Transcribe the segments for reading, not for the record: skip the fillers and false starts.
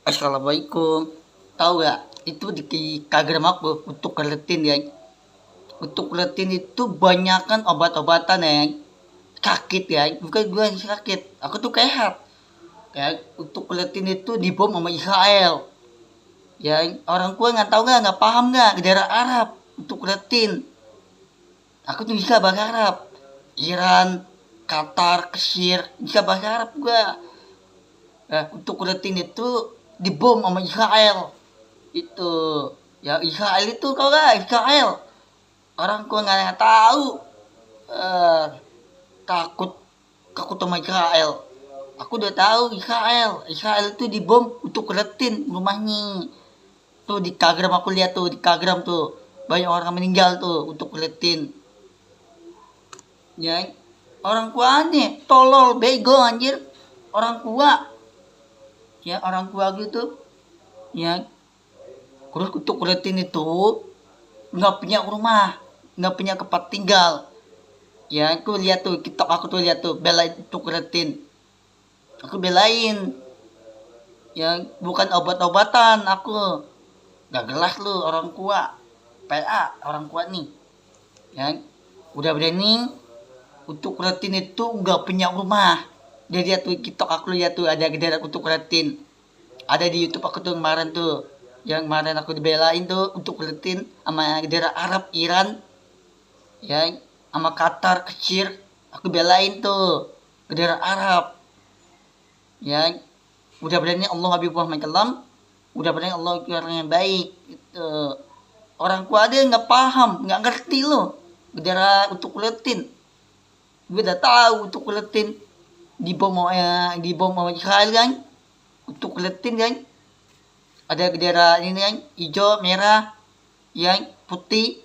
Assalamualaikum. Tahu gak? Itu di Instagram aku untuk keletin ya. Untuk keletin itu banyakan obat-obatan ya. Sakit ya. Bukan gue yang sakit. Aku tuh sehat. Ya, untuk keletin itu dibom sama Israel. Ya, orang tua nggak tahu nggak paham nggak negara Arab untuk keletin. Aku tuh bisa bahasa Arab. Iran, Qatar, Mesir, bisa bahasa Arab gua. Untuk keletin itu dibom sama Israel. Itu ya Israel itu kau gak Israel orang gua nggak tahu. eh takut takut sama Israel. Aku udah tahu Israel itu dibom untuk keletin rumahnya tuh. Di Instagram aku lihat tuh, di Instagram tuh banyak orang meninggal tuh untuk keletin ya. Orang kuanya tolol bego anjir. Orang tua ya, orang tua gitu ya. Terus untuk keletin itu nggak punya rumah, nggak punya tempat tinggal. Ya, aku lihat tuh, TikTok aku tuh lihat tuh, belain untuk keletin. Aku belain. Ya, bukan obat-obatan aku. Gak gelas lu orang tua. PA orang tua nih. Ya, udah berani untuk keletin itu nggak punya rumah. Dia lihat tuh TikTok aku lihat tuh ada gede untuk keletin. Ada di YouTube aku tuh kemarin tuh. Yang kemarin aku dibelain tuh untuk keletin sama daerah Arab, Iran, ya, sama Qatar kecil. Aku belain tuh ke daerah Arab ya. Udah berani Allah Habib Muhammad Kalam, udah berani Allah orang yang baik gitu. Orang tua dia nggak paham, nggak ngerti loh daerah untuk keletin. Gue udah tahu untuk keletin di bom sama Israel kan, untuk keletin kan. Ada bendera ini kan, hijau, merah, yang putih,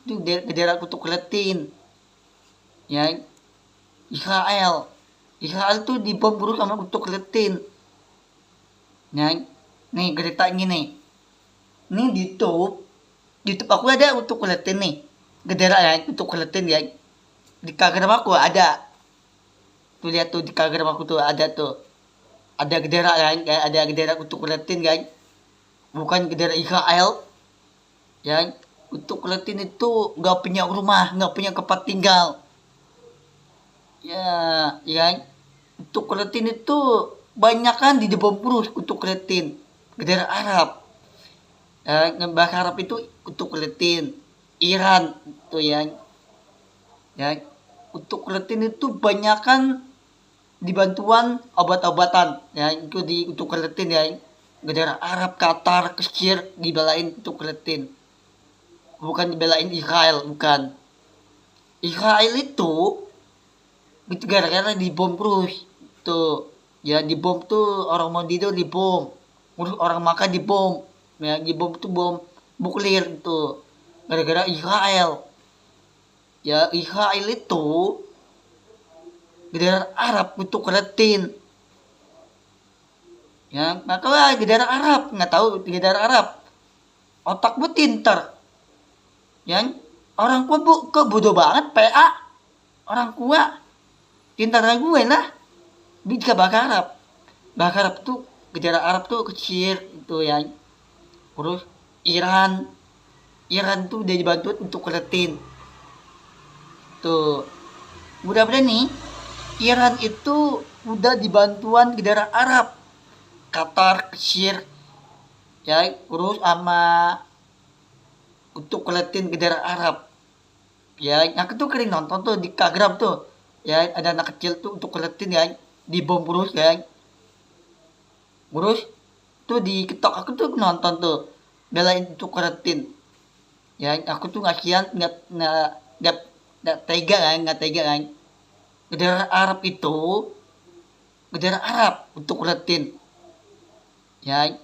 itu bendera untuk keletin. Ya, Israel. Israel tuh dibom buruk sama untuk keletin. Ya, nih cerita ini nih. Ini di YouTube aku ada untuk keletin nih. Bendera ya, untuk keletin ya. Di Instagram aku ada. Tuh lihat tuh di Instagram aku tuh ada tuh. Ada bendera kan, ada bendera untuk keletin kan. Bukan bendera Israel. Ya, untuk keletin itu nggak punya rumah, nggak punya tempat tinggal. Ya, ya, untuk keletin itu banyak kan di bom terus untuk keletin bendera Arab. Ya, bahasa Arab itu untuk keletin Iran itu ya. Untuk keletin itu banyak kan dibantuan obat-obatan ya, itu di untuk keletin ya. Negara Arab, Qatar, Mesir dibelain untuk keletin. Bukan dibelain Israel, bukan. Israel itu gara-gara dibom terus tuh. Ya dibom tuh, orang mau tidur dibom. Orang makan dibom. Ya dibom tuh bom nuklir tuh. Gara-gara Israel. Ya Israel itu negara Arab untuk keletin. Ya, makanya negara Arab nggak tahu negara Arab. Otak gue pinter. Ya, orang tua kok bodoh banget PA. Orang tua pintar gue lah. Bisa bahasa Arab. Bahasa Arab tuh negara Arab tuh kecil itu ya. Terus Iran tuh udah dibantu untuk keletin. Tuh. Mudah-mudahan nih Iran itu udah dibantuan negara Arab. Qatar, Mesir, ya, terus sama untuk keletin negara Arab. Ya, aku tuh kering nonton tuh di Instagram tuh. Ya, ada anak kecil tuh untuk keletin ya, di bom terus ya. Terus tuh di TikTok aku tuh nonton tuh belain untuk keletin. Ya, aku tuh ngasihan nggak tega kan, nggak tega kan. Negara Arab itu negara Arab untuk keletin. Ya,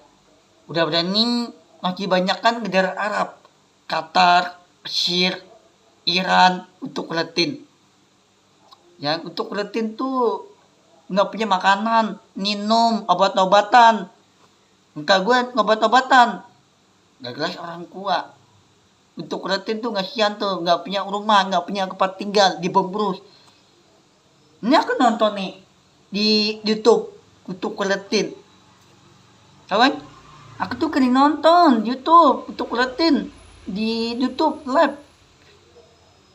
udah berani masih banyak kan negara Arab, Qatar, Mesir, Iran untuk keletin. Ya, untuk keletin tuh nggak punya makanan, minum, obat-obatan. Enggak gue obat-obatan. Gak jelas orang tua. Untuk keletin tuh ngasihan tuh, nggak punya rumah, nggak punya tempat tinggal, dibom terus. Ini aku nonton nih di YouTube untuk keletin. Kawan, aku tuh kering nonton YouTube untuk liatin di YouTube live.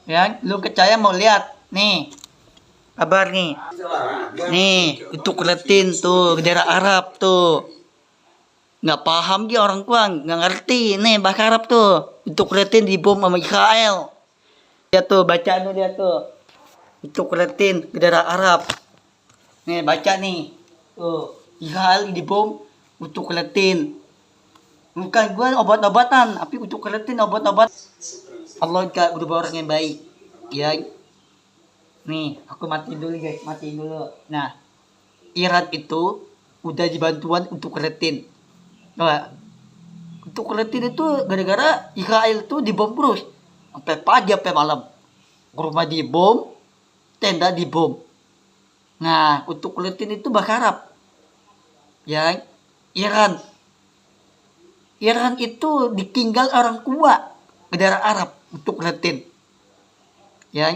Ya, lu percaya mau lihat nih kabar nih. Nih, untuk liatin tuh daerah Arab tuh. Nggak paham dia orang tua, nggak ngerti. Nih bahasa Arab tuh. Untuk liatin dibom sama Israel. Dia tuh baca tuh dia tuh. Untuk liatin ke daerah Arab. Nih baca nih. Tuh, Israel dibom untuk liatin. Bukan gue obat-obatan, tapi untuk liatin obat-obat. Allah gak berubah orang yang baik. Ya, nih aku matiin dulu guys, matiin dulu. Nah, Iran itu udah dibantuan untuk keletin. Nah, untuk keletin itu gara-gara Israel itu dibom terus. Sampai pagi sampai malam. Rumah dibom, tenda dibom. Nah, untuk keletin itu bakar. Ya, Iran. Iran itu ditinggal orang tua negara Arab untuk keletin. Ya.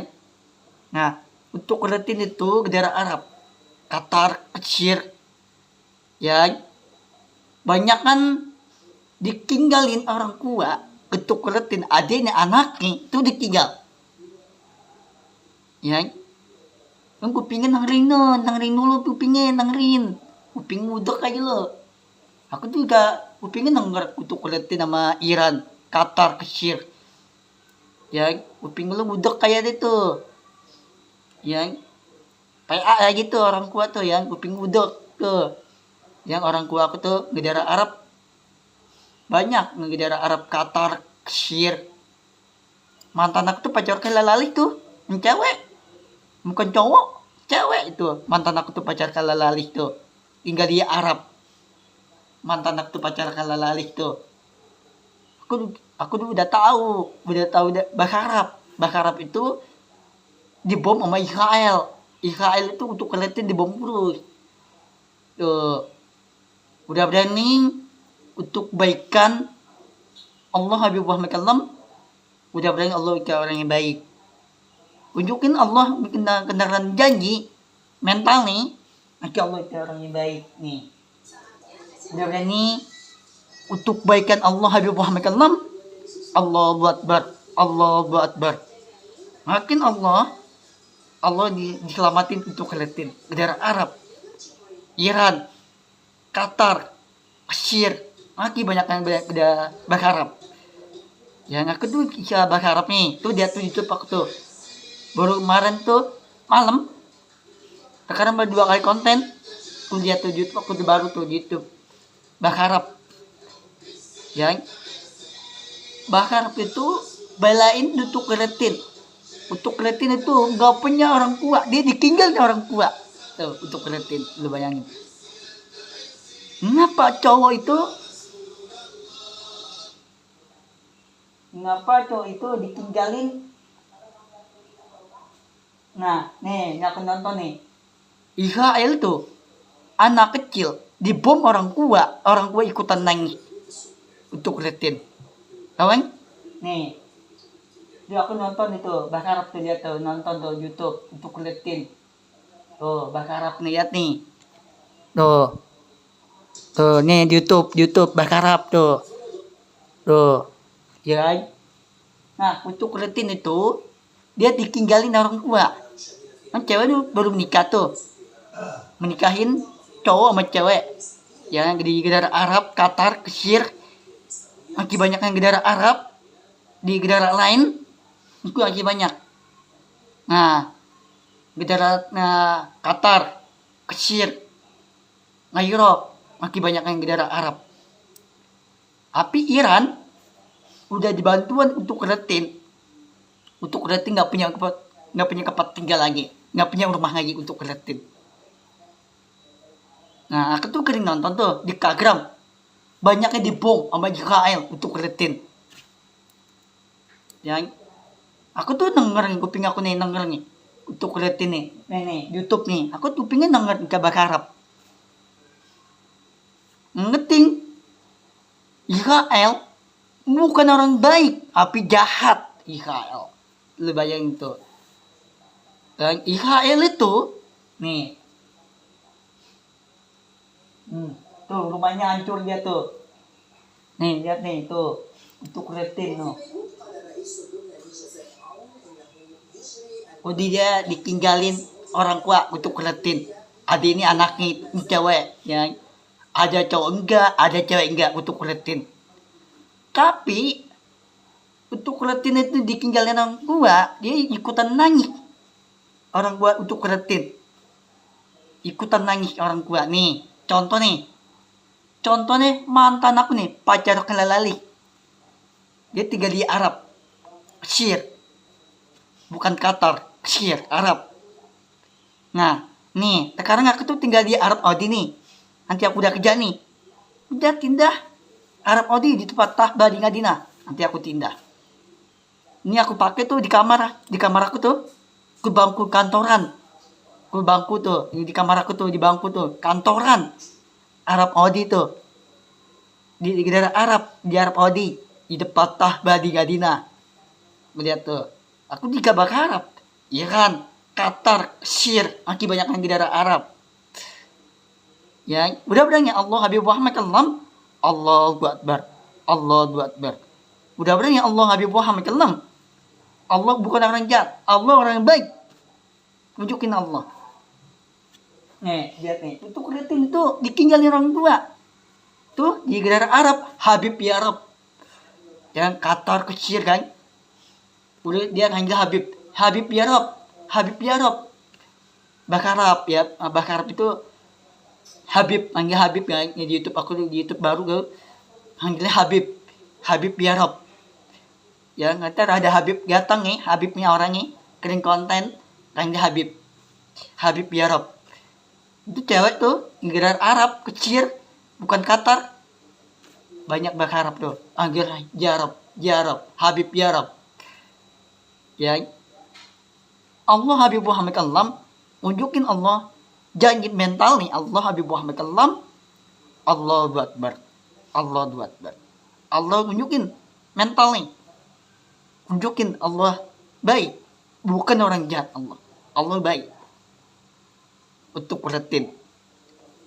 Nah, untuk keletin itu negara Arab. Qatar, Mesir, ya banyak kan ditinggalin orang tua untuk keletin adiknya anaknya itu ditinggal, ya kan kupingin nangring dulu kupingin nangrin kuping mudok aja lo. Aku juga kupingin nangger untuk keletin sama Iran, Qatar, Mesir, ya kuping lu mudok kayak itu, ya kayak gitu orang tua tuh yang kuping mudok tuh. Yang orang tua aku tuh negara Arab banyak, negara Arab, Qatar, Mesir. Mantan aku tuh pacar kalalali tuh, yang cewek, bukan cowok, cewek itu. Mantan aku tuh pacar kalalali tuh, tinggal di Arab. Mantan aku tuh pacar kalalali tuh. Aku udah tahu bahasa Arab. Bahasa Arab itu dibom sama Israel. Israel itu untuk kelihatin dibom terus. Tuh. Udah berani untuk baikan Allah Habib Muhammad Kalam. Udah berani Allah ke orang yang baik. Tunjukin Allah bikin kendaraan janji mental nih. Nanti Allah ke orang yang baik nih. Udah berani untuk baikan Allah Habib Muhammad Kalam. Allahu Akbar, Allahu Akbar. Makin Allah diselamatin untuk kelihatin negara Arab, Iran, Qatar, Mesir, lagi banyak yang beda bahasa Arab. Yang aku tuh bisa bahasa Arab nih, tuh dia tuh YouTube aku tuh. Baru kemarin tuh malam, sekarang baru 2 kali konten, tuh dia tuh YouTube aku tuh baru tuh YouTube bahasa Arab. Yang bahasa Arab itu belain untuk keletin. Untuk keletin itu nggak punya orang tua, dia ditinggal orang tua. Tuh untuk keletin, lu bayangin. Kenapa cowok itu ditinggalin? Nah, nih, aku nonton nih. Israel tuh anak kecil dibom orang tua ikutan nangis untuk liatin. Tahu kan? Nih. Dia aku nonton itu, bahasa Arab tuh dia tuh nonton tuh YouTube untuk liatin. Tuh, bahasa Arab nih lihat nih. Tuh. Tuh, nih YouTube bahasa Arab tuh. Tuh. Ya. Nah, untuk liatin itu dia ditinggalin orang tua. Kan cewek tuh baru menikah tuh. Menikahin cowok sama cewek. Yang di negara Arab, Qatar, Mesir. Masih banyak yang negara Arab. Di negara lain itu masih banyak. Nah, negara Qatar, Mesir, Europe masih banyak yang negara Arab. Tapi Iran udah dibantuan untuk keletin. Untuk keletin nggak punya tempat tinggal lagi, nggak punya rumah lagi untuk keletin. Nah, aku tuh kering nonton tuh di Kagram. Banyaknya dibom sama Israel untuk keletin. Ya, aku tuh denger kuping aku nih denger nih untuk keletin nih. Nih, YouTube nih. Aku tuh pingin denger kabar Arab. Ngeting Israel bukan orang baik, tapi jahat Israel. Lu bayangin tuh. Dan Israel itu nih. Tuh rumahnya hancur dia tuh. Nih lihat nih tuh. Untuk kretin tuh. Udah dia ditinggalin orang tua untuk kretin. Ada ini anaknya ini cewek ya. Ada cowok enggak, ada cewek enggak untuk kretin. Tapi untuk kretin itu ditinggalin orang tua, dia ikutan nangis. Orang tua untuk kretin. Ikutan nangis orang tua nih. Contohnya mantan aku nih, pacar kelalali. Dia tinggal di Arab. Mesir. Bukan Qatar, Mesir, Arab. Nah, nih, sekarang aku tuh tinggal di Arab Saudi nih. Nanti aku udah kerja nih. Udah pindah Arab Saudi di tempat Tahba di Madinah. Nanti aku pindah. Ini aku pakai tuh di kamar aku tuh ke bangku kantoran. Ke bangku tuh, di kamar aku tuh di bangku tuh kantoran. Arab Saudi tuh. Di negara Arab, di Arab Saudi, di depan Tahba di Madinah. Melihat tuh. Aku di kabar Arab. Iran, Qatar, Mesir, masih banyak yang di daerah Arab. Ya, mudah-mudahan ya Allah Habib Muhammad Kallam. Allahu Akbar. Allahu Akbar. Mudah-mudahan ya Allah Habib Muhammad Kallam. Allah bukan orang jahat, Allah orang yang baik. Tunjukin Allah. Nih, lihat nih. Itu kreatin itu ditinggalin orang tua. Tuh di negara Arab, Habib ya Arab. Yang Qatar kecil kan. Udah dia panggil Habib. Habib ya Arab. Habib ya Arab. Bakarab ya. Bakarab itu Habib, panggil Habib kan. Di YouTube aku di YouTube baru gue panggilnya Habib. Habib ya Arab. Ya, ntar ada Habib datang nih, Habibnya orangnya kirim konten, panggil Habib. Habib ya Arab. Itu cewek tuh, negara Arab kecil, bukan Qatar. Banyak bahasa Arab tuh. Panggil Jarab, Habib Jarab. Ya. Allah Habib Muhammad Kallam unjukin Allah janji mental nih Allah Habib Muhammad Kallam. Allahu Akbar. Allahu Akbar. Allah unjukin mental nih. Unjukin Allah baik, bukan orang jahat Allah. Allah baik. Untuk perhatiin.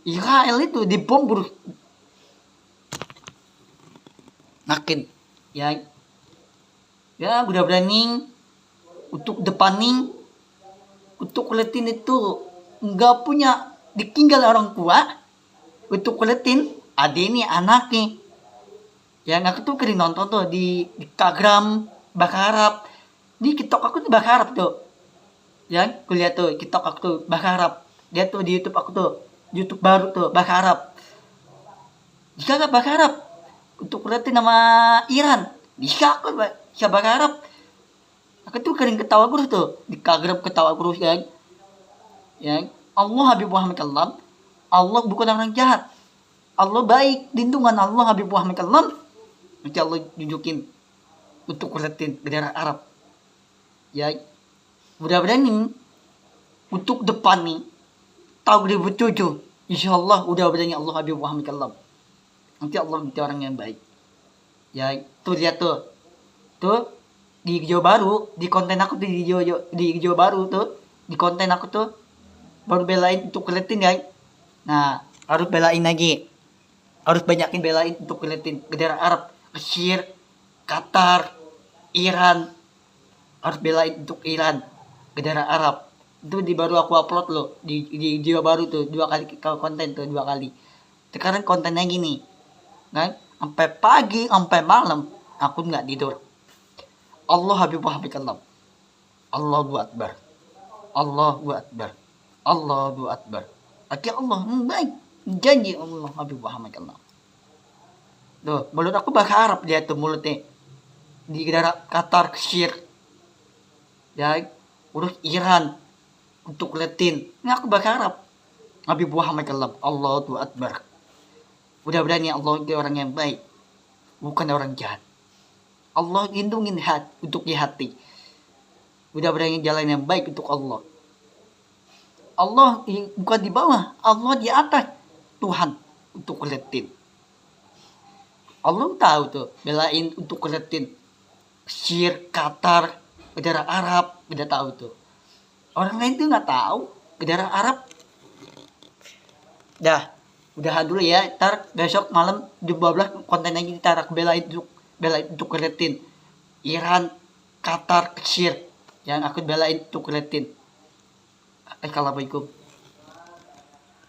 Israel itu dibom makin ya udah berani untuk depanin untuk kulitin itu nggak punya ditinggal orang tua untuk kulitin ada ini anaknya yang aku tuh kering nonton tuh di Instagram bahasa Arab di TikTok aku tuh bahasa Arab tuh ya kuliah tuh TikTok aku tuh bahasa Arab dia tuh di YouTube aku tuh YouTube baru tuh bahasa Arab jika nggak bahasa Arab untuk kulitin nama Iran bisa aku bisa bahasa Arab aku tuh kering ketawa terus tuh di Instagram ketawa terus kan ya Allah Habib Muhammad Kallam Allah bukan orang jahat Allah baik lindungan Allah Habib Muhammad Kallam nanti Allah tunjukin untuk kulitin negara Arab ya mudah-mudahan nih untuk depan nih tahun 2007 insyaallah udah berani Allah Habib Muhammad Kallam nanti Allah menjadi orang yang baik ya tuh lihat tuh di Jawa Baru di konten aku tuh di Jawa Baru tuh di konten aku tuh baru belain untuk kulitin ya nah harus belain lagi harus banyakin belain untuk kulitin negara Arab Mesir Qatar Iran harus belain untuk Iran negara Arab itu di baru aku upload loh di Jawa Baru tuh 2 kali konten tuh 2 kali sekarang kontennya gini kan sampai pagi sampai malam aku nggak tidur Allah Habib Muhammad Kallam Allahu Akbar Allahu Akbar Allahu Akbar Aki Allah baik janji Allah Habib Muhammad Kallam tuh mulut aku bahasa Arab dia tuh mulutnya di negara Qatar Mesir ya urus Iran untuk Latin ini aku bahasa Arab Habib Muhammad Kallam Allahu Akbar mudah-mudahan ya Allah dia orang yang baik bukan orang jahat Allah lindungin untuk di hati mudah-mudahan jalan yang baik untuk Allah Allah bukan di bawah Allah di atas Tuhan untuk kulitin Allah tahu tuh belain untuk kulitin Mesir, Qatar, negara Arab udah tahu tuh orang lain tuh nggak tahu negara Arab dah Udahan dulu ya, ntar besok malam jam 12 konten lagi ntar aku belain untuk kreatin Iran, Qatar, Mesir yang aku belain untuk kreatin. Assalamualaikum.